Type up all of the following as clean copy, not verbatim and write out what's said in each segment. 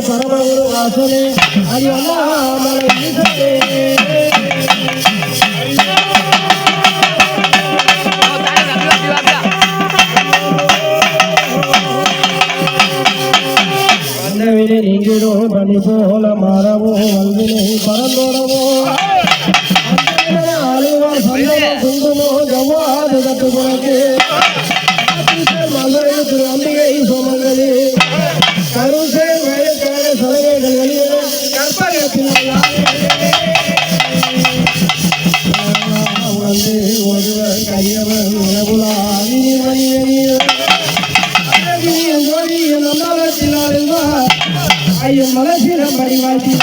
பரமகுரு வாசனே அல்லாமலை வந்தவினை நீங்கிடும் பணி போல மாறவும் வல்வினை பறந்தோடவோ அழிவார் சந்தனம் குங்குமோ ஜவ்வாது தட்டு புறக்கு மதுரை திரு அம்பிகை சோமங்களே கருசே வயக்கான சலவைகள் வெளியே கற்பகத்தினால் வந்து ஒருவர் கையவர் உலகுலா ஐயன் மலசிரம் பரிவாய்ச்சி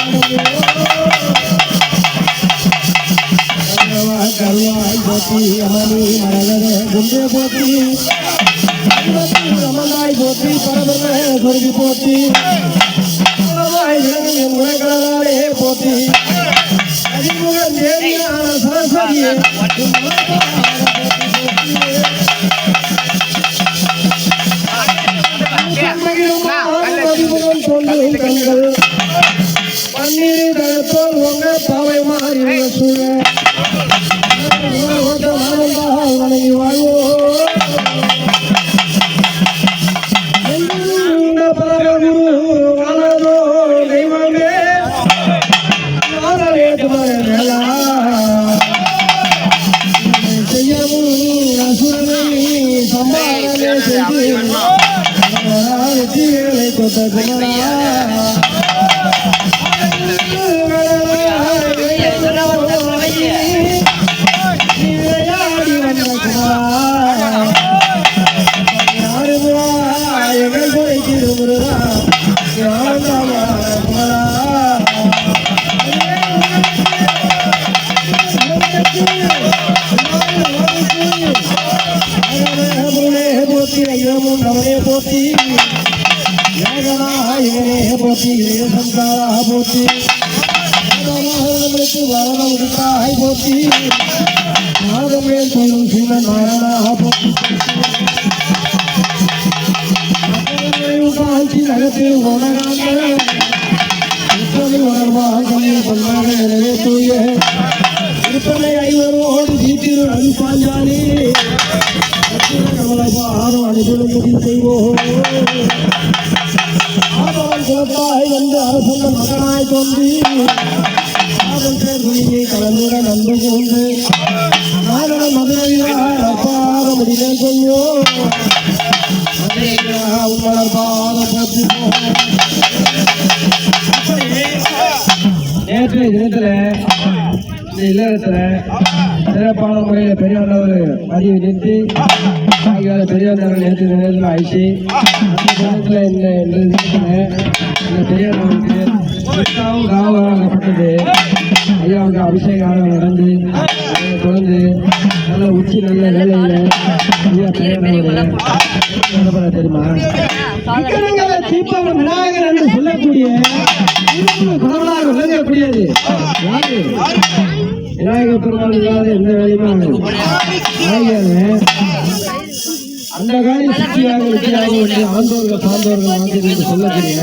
கருவாய் போத்தி அமனி மரகத குண்டே போத்தி அமனாய் போத்தி பரம சொருகி போத்தி என் குணங்களாலே போத்தி அதிமுகம் தேவியான சரஸ்வதியே கண்கள் பன்னீரை தடுத்தோல் உங்க பாவை மாறி சூழ வணங்கி வாழ்வோ பரமகுரு வாழதோ தெய்வமே செய்யவும் அசுரனை சம்பாதனை செய்து வெற்றிகளை கொத்த குமரா எங்கள் குறைக்கிடு முருகா போத்தி ஐயமும் ரமணே போத்தி போத்தி சம்சாரா போத்தி நம்மளுக்கு வரணம் உடுத்தாய் போத்தி நாகமே சொல்லும் சிவ நாராயணா போத்தி காஞ்சி நகத்தில் உணராங்க உணர்வாக சொன்னாங்க எனவே தூய விற்பனை ஐவரோடு வீட்டில் அனுப்பாஞ்சாலி நம்மளை ஆறும் அனுகூலமுடி செய்வோம் சிறப்பாய் வந்து அரசந்த மகனாய் தோன்றி துணியை கலந்துடன் அன்பு கொண்டு நாகர மதுரையார் அப்பாத முடிவே கொள்ளோ நேற்றைய தினத்துல இந்த இல்லறத்துல சிறப்பான முறையில் பெரியவர்கள் பதிவு நிறுத்தி பெரியவர்கள் நேற்று தினத்தில் ஆயிடுச்சு அந்த தினத்தில் இந்த பெரியவர்களுக்கு காவலாகப்பட்டது ஐயாவுக்கு அபிஷேகம் நடந்து தொடர்ந்து நல்ல உச்சி நல்ல வேலையில் ஐயா பெரியவர்கள் தெரியுமா தீபம் விநாயகர் என்று சொல்லக்கூடிய கடவுளாக விளங்க முடியாது. யாரு விநாயகர் பெருமாள் இல்லாத எந்த வேலையுமே அந்த காலி சுற்றியாக வெற்றியாக வந்து ஆண்டோர்கள் சார்ந்தோர்கள் வந்து சொல்லக்கூடிய